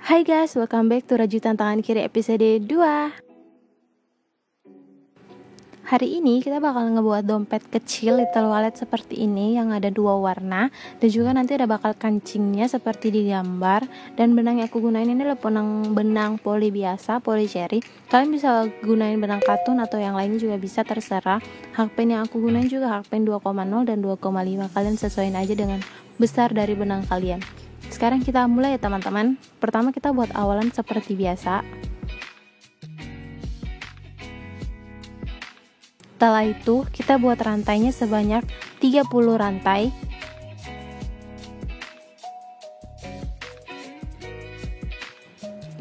Hai guys, welcome back to Rajutan Tangan Kiri episode 2. Hari ini kita bakal ngebuat dompet kecil little wallet seperti ini yang ada 2 warna. Dan juga nanti ada bakal kancingnya seperti di gambar. Dan benang yang aku gunain ini adalah benang poli biasa, poli cherry. Kalian bisa gunain benang katun atau yang lainnya juga bisa, terserah. Hakpen yang aku gunain juga hakpen 2,0 dan 2,5. Kalian sesuaiin aja dengan besar dari benang kalian. Sekarang kita mulai ya teman-teman. Pertama kita buat awalan seperti biasa. Setelah itu kita buat rantainya sebanyak 30 rantai.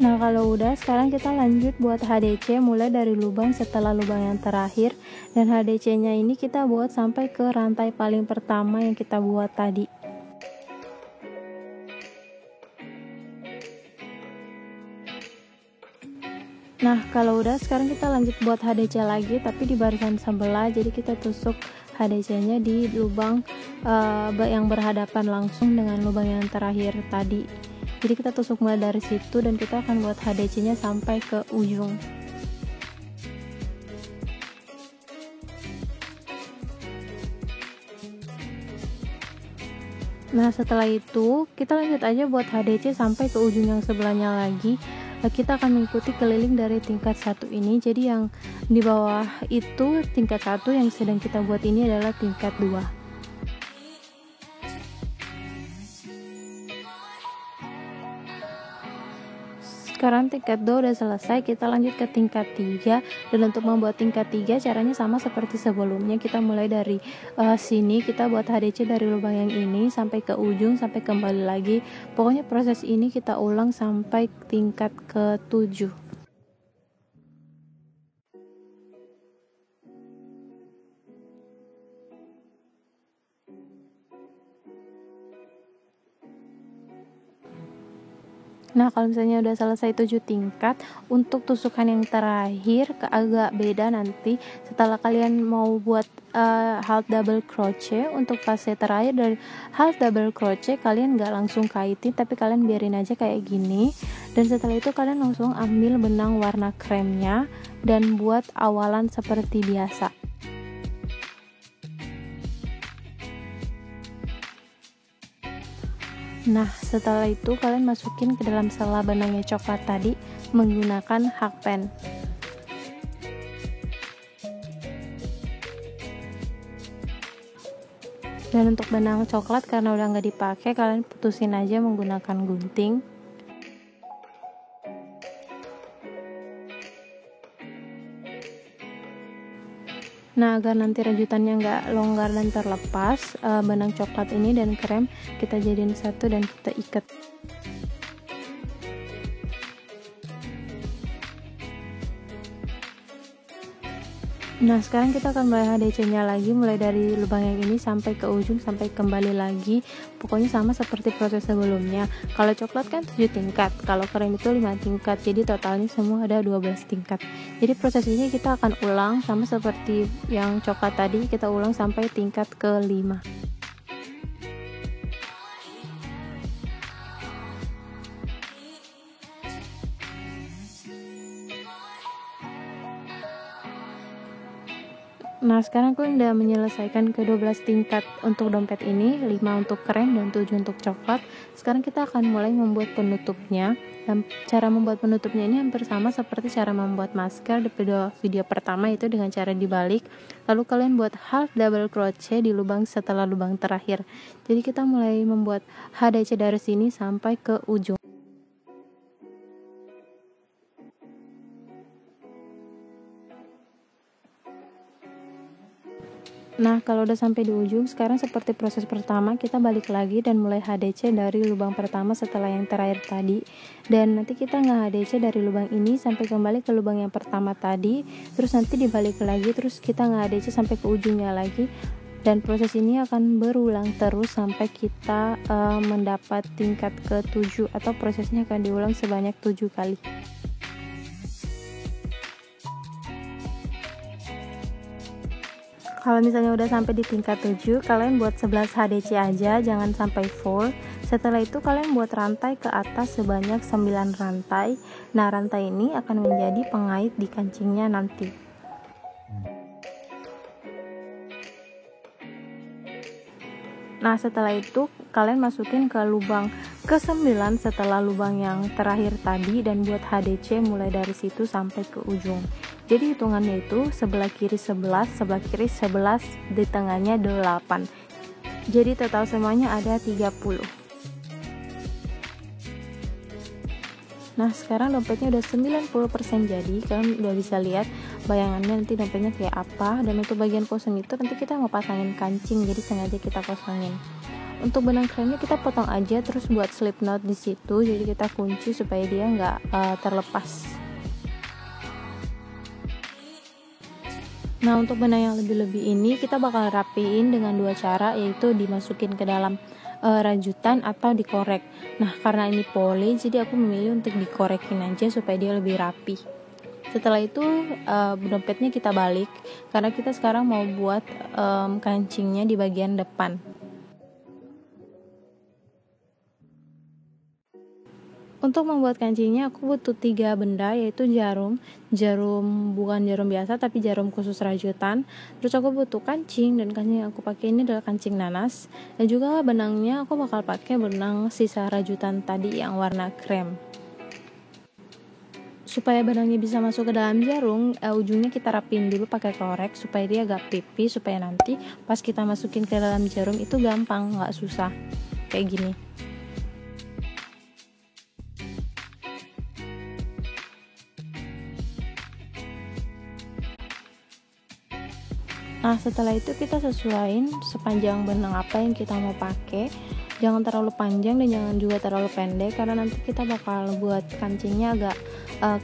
Nah kalau udah, sekarang kita lanjut buat HDC mulai dari lubang setelah lubang yang terakhir. Dan HDC nya ini kita buat sampai ke rantai paling pertama yang kita buat tadi. Nah kalau udah, sekarang kita lanjut buat HDC lagi tapi di barisan sebelah. Jadi kita tusuk HDC nya di lubang yang berhadapan langsung dengan lubang yang terakhir tadi. Jadi kita tusuk mulai dari situ dan kita akan buat HDC nya sampai ke ujung. Nah setelah itu kita lanjut aja buat HDC sampai ke ujung yang sebelahnya lagi. Kita akan mengikuti keliling dari tingkat 1 ini. Jadi yang di bawah itu tingkat 1, yang sedang kita buat ini adalah tingkat 2. Sekarang tingkat 2 udah selesai, kita lanjut ke tingkat 3. Dan untuk membuat tingkat 3 caranya sama seperti sebelumnya. Kita mulai dari sini, kita buat HDC dari lubang yang ini sampai ke ujung, sampai kembali lagi. Pokoknya proses ini kita ulang sampai tingkat ke-7. Nah kalau misalnya udah selesai 7 tingkat, untuk tusukan yang terakhir agak beda nanti. Setelah kalian mau buat half double crochet, untuk fase terakhir dari half double crochet kalian gak langsung kaitin, tapi kalian biarin aja kayak gini. Dan setelah itu kalian langsung ambil benang warna kremnya dan buat awalan seperti biasa. Nah setelah itu kalian masukin ke dalam sela benang yang coklat tadi menggunakan hakpen. Dan untuk benang coklat karena udah nggak dipakai, kalian putusin aja menggunakan gunting. Nah agar nanti rajutannya nggak longgar dan terlepas, benang coklat ini dan krem kita jadiin satu dan kita ikat. Nah sekarang kita akan mulai HDC nya lagi, mulai dari lubang yang ini sampai ke ujung, sampai kembali lagi. Pokoknya sama seperti proses sebelumnya. Kalau coklat kan 7 tingkat, kalau krem itu 5 tingkat, jadi totalnya semua ada 12 tingkat. Jadi proses ini kita akan ulang sama seperti yang coklat tadi, kita ulang sampai tingkat ke-5. Nah sekarang aku udah menyelesaikan ke-12 tingkat untuk dompet ini, 5 untuk krem dan 7 untuk coklat. Sekarang kita akan mulai membuat penutupnya. Dan cara membuat penutupnya ini hampir sama seperti cara membuat masker di video pertama, itu dengan cara dibalik. Lalu kalian buat half double crochet di lubang setelah lubang terakhir. Jadi kita mulai membuat HDC dari sini sampai ke ujung. Nah kalau udah sampai di ujung, sekarang seperti proses pertama, kita balik lagi dan mulai HDC dari lubang pertama setelah yang terakhir tadi. Dan nanti kita nge-HDC dari lubang ini sampai kembali ke lubang yang pertama tadi. Terus nanti dibalik lagi, terus kita nge-HDC sampai ke ujungnya lagi. Dan proses ini akan berulang terus sampai kita mendapat tingkat ke-7, atau prosesnya akan diulang sebanyak 7 kali. Kalau misalnya udah sampai di tingkat 7, kalian buat 11 HDC aja, jangan sampai full. Setelah itu kalian buat rantai ke atas sebanyak 9 rantai. Nah, rantai ini akan menjadi pengait di kancingnya nanti. Nah, setelah itu kalian masukin ke lubang ke-9 setelah lubang yang terakhir tadi, dan buat HDC mulai dari situ sampai ke ujung. Jadi hitungannya itu sebelah kiri 11, sebelah kiri 11, di tengahnya 8. Jadi total semuanya ada 30. Nah, sekarang dompetnya udah 90% jadi. Kalian udah bisa lihat bayangannya nanti dompetnya kayak apa. Dan untuk bagian kosong itu nanti kita mau pasangin kancing, jadi sengaja kita kosongin. Untuk benang kremnya kita potong aja, terus buat slip knot di situ, jadi kita kunci supaya dia nggak terlepas. Nah, untuk benang yang lebih-lebih ini kita bakal rapiin dengan dua cara, yaitu dimasukin ke dalam rajutan atau dikorek. Nah, karena ini poli, jadi aku memilih untuk dikorekin aja supaya dia lebih rapi. Setelah itu dompetnya kita balik, karena kita sekarang mau buat kancingnya di bagian depan. Untuk membuat kancingnya aku butuh 3 benda, yaitu jarum bukan jarum biasa tapi jarum khusus rajutan. Terus aku butuh kancing, dan kancing yang aku pakai ini adalah kancing nanas. Dan juga benangnya aku bakal pakai benang sisa rajutan tadi yang warna krem. Supaya benangnya bisa masuk ke dalam jarum, ujungnya kita rapiin dulu pakai korek supaya dia agak pipih, supaya nanti pas kita masukin ke dalam jarum itu gampang, nggak susah kayak gini. Nah, setelah itu kita sesuaiin sepanjang benang apa yang kita mau pakai. Jangan terlalu panjang dan jangan juga terlalu pendek, karena nanti kita bakal buat kancingnya agak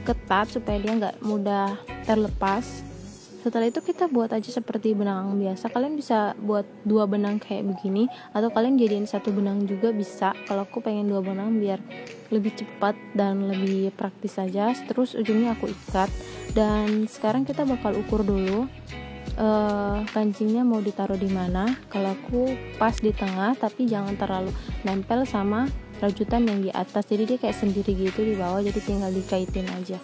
ketat supaya dia nggak mudah terlepas. Setelah itu kita buat aja seperti benang biasa. Kalian bisa buat 2 benang kayak begini, atau kalian jadiin 1 benang juga bisa. Kalau aku pengen 2 benang biar lebih cepat dan lebih praktis aja. Terus ujungnya aku ikat. Dan sekarang kita bakal ukur dulu kancingnya mau ditaruh di mana. Kalau aku pas di tengah, tapi jangan terlalu nempel sama rajutan yang di atas, jadi dia kayak sendiri gitu di bawah, jadi tinggal dikaitin aja.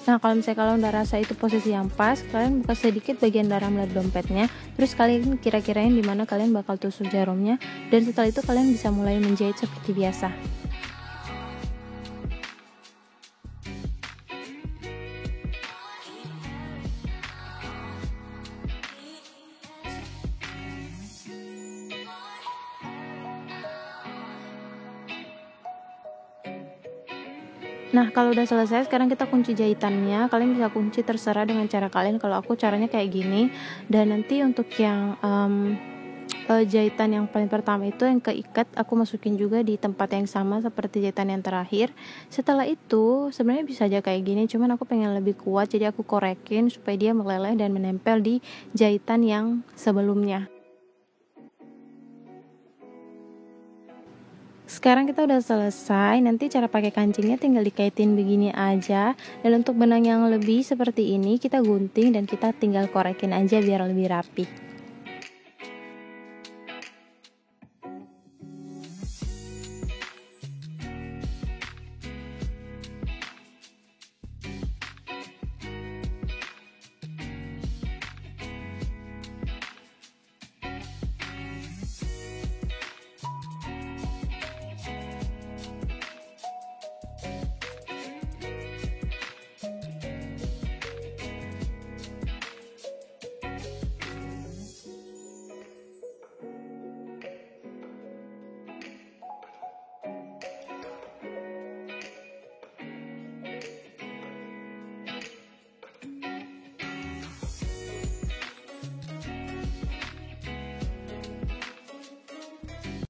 Nah, kalau misalnya kalian udah rasa itu posisi yang pas, kalian buka sedikit bagian dalam dari dompetnya, terus kalian kira-kirain di mana kalian bakal tusuk jarumnya, dan setelah itu kalian bisa mulai menjahit seperti biasa. Nah, kalau udah selesai, sekarang kita kunci jahitannya. Kalian bisa kunci terserah dengan cara kalian. Kalau aku caranya kayak gini. Dan nanti untuk yang jahitan yang paling pertama itu yang keikat, aku masukin juga di tempat yang sama seperti jahitan yang terakhir. Setelah itu sebenarnya bisa aja kayak gini, cuman aku pengen lebih kuat, jadi aku korekin supaya dia meleleh dan menempel di jahitan yang sebelumnya. Sekarang kita udah selesai. Nanti cara pakai kancingnya tinggal dikaitin begini aja. Dan untuk benang yang lebih seperti ini kita gunting dan kita tinggal korekin aja biar lebih rapi.